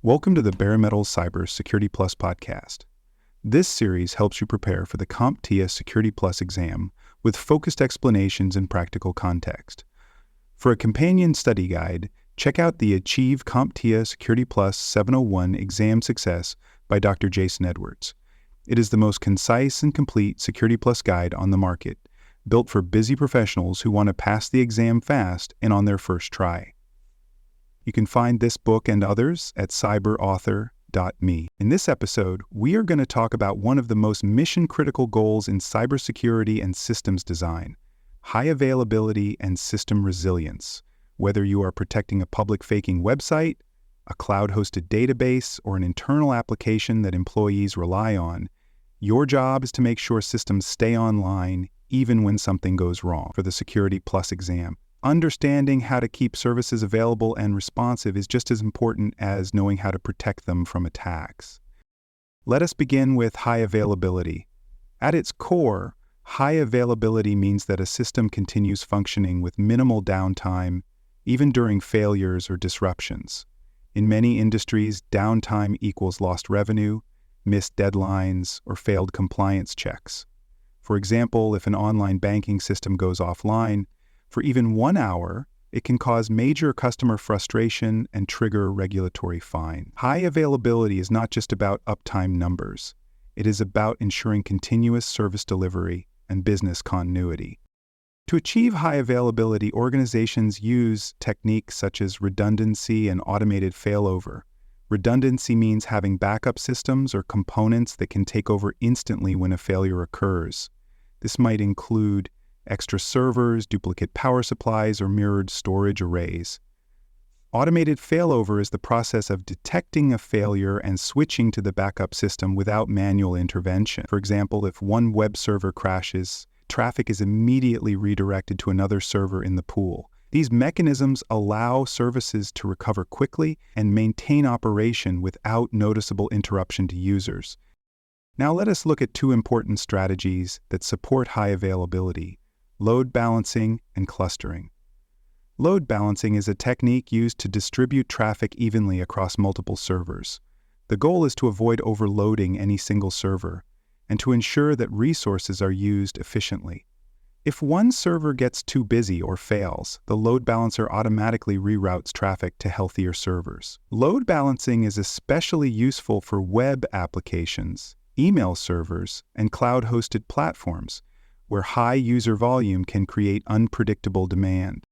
Welcome to the Bare Metal Cyber Security Plus podcast. This series helps you prepare for the CompTIA Security Plus exam with focused explanations and practical context. For a companion study guide, check out the Achieve CompTIA Security Plus 701 Exam Success by Dr. Jason Edwards. It is the most concise and complete Security Plus guide on the market, built for busy professionals who want to pass the exam fast and on their first try. You can find this book and others at cyberauthor.me. In this episode, we are going to talk about one of the most mission-critical goals in cybersecurity and systems design: high availability and system resilience. Whether you are protecting a public-facing website, a cloud-hosted database, or an internal application that employees rely on, your job is to make sure systems stay online even when something goes wrong. For the Security Plus exam, understanding how to keep services available and responsive is just as important as knowing how to protect them from attacks. Let us begin with high availability. At its core, high availability means that a system continues functioning with minimal downtime, even during failures or disruptions. In many industries, downtime equals lost revenue, missed deadlines, or failed compliance checks. For example, if an online banking system goes offline, for even 1 hour, it can cause major customer frustration and trigger a regulatory fine. High availability is not just about uptime numbers. It is about ensuring continuous service delivery and business continuity. To achieve high availability, organizations use techniques such as redundancy and automated failover. Redundancy means having backup systems or components that can take over instantly when a failure occurs. This might include extra servers, duplicate power supplies, or mirrored storage arrays. Automated failover is the process of detecting a failure and switching to the backup system without manual intervention. For example, if one web server crashes, traffic is immediately redirected to another server in the pool. These mechanisms allow services to recover quickly and maintain operation without noticeable interruption to users. Now let us look at two important strategies that support high availability: load balancing and clustering. Load balancing is a technique used to distribute traffic evenly across multiple servers. The goal is to avoid overloading any single server and to ensure that resources are used efficiently. If one server gets too busy or fails, the load balancer automatically reroutes traffic to healthier servers. Load balancing is especially useful for web applications, email servers, and cloud-hosted platforms, where high user volume can create unpredictable demand.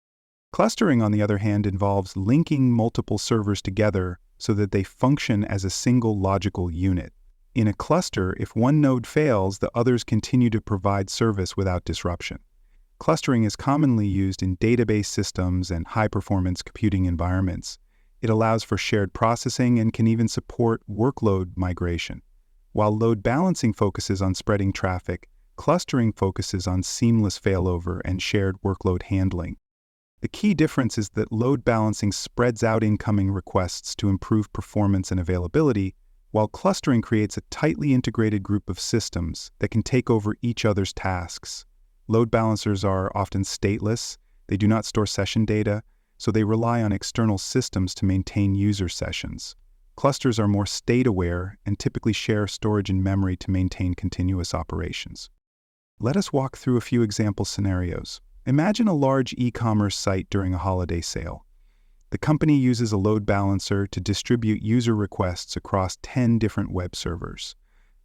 Clustering, on the other hand, involves linking multiple servers together so that they function as a single logical unit. In a cluster, if one node fails, the others continue to provide service without disruption. Clustering is commonly used in database systems and high-performance computing environments. It allows for shared processing and can even support workload migration. While load balancing focuses on spreading traffic, clustering focuses on seamless failover and shared workload handling. The key difference is that load balancing spreads out incoming requests to improve performance and availability, while clustering creates a tightly integrated group of systems that can take over each other's tasks. Load balancers are often stateless, they do not store session data, so they rely on external systems to maintain user sessions. Clusters are more state-aware and typically share storage and memory to maintain continuous operations. Let us walk through a few example scenarios. Imagine a large e-commerce site during a holiday sale. The company uses a load balancer to distribute user requests across 10 different web servers.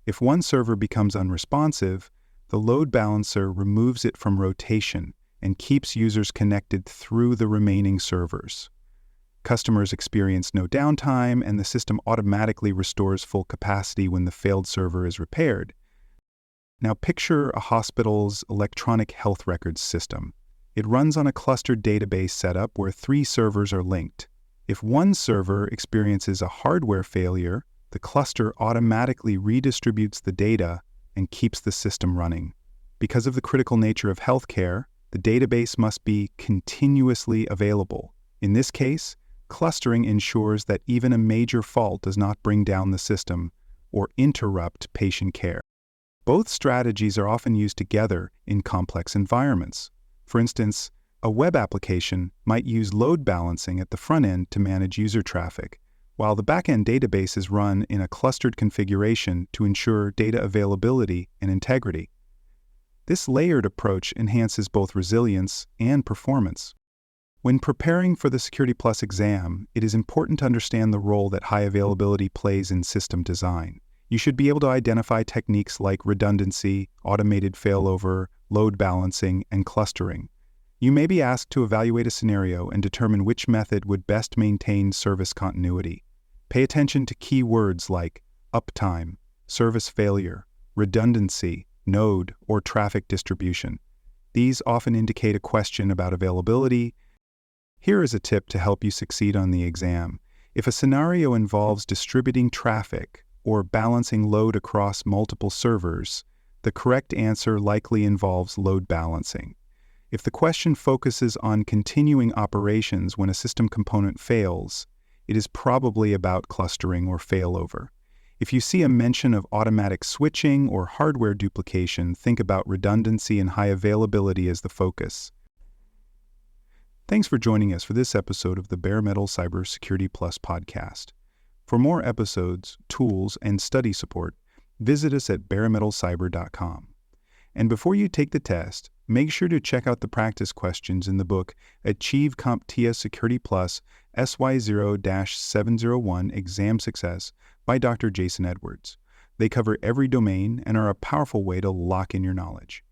If one server becomes unresponsive, the load balancer removes it from rotation and keeps users connected through the remaining servers. Customers experience no downtime, and the system automatically restores full capacity when the failed server is repaired. Now picture a hospital's electronic health records system. It runs on a clustered database setup where 3 servers are linked. If one server experiences a hardware failure, the cluster automatically redistributes the data and keeps the system running. Because of the critical nature of healthcare, the database must be continuously available. In this case, clustering ensures that even a major fault does not bring down the system or interrupt patient care. Both strategies are often used together in complex environments. For instance, a web application might use load balancing at the front end to manage user traffic, while the backend database is run in a clustered configuration to ensure data availability and integrity. This layered approach enhances both resilience and performance. When preparing for the Security Plus exam, it is important to understand the role that high availability plays in system design. You should be able to identify techniques like redundancy, automated failover, load balancing, and clustering. You may be asked to evaluate a scenario and determine which method would best maintain service continuity. Pay attention to key words like uptime, service failure, redundancy, node, or traffic distribution. These often indicate a question about availability. Here is a tip to help you succeed on the exam. If a scenario involves distributing traffic or balancing load across multiple servers, the correct answer likely involves load balancing. If the question focuses on continuing operations when a system component fails, it is probably about clustering or failover. If you see a mention of automatic switching or hardware duplication, think about redundancy and high availability as the focus. Thanks for joining us for this episode of the Bare Metal Cyber Security Plus podcast. For more episodes, tools, and study support, visit us at baremetalcyber.com. And before you take the test, make sure to check out the practice questions in the book Achieve CompTIA Security Plus SY0-701 Exam Success by Dr. Jason Edwards. They cover every domain and are a powerful way to lock in your knowledge.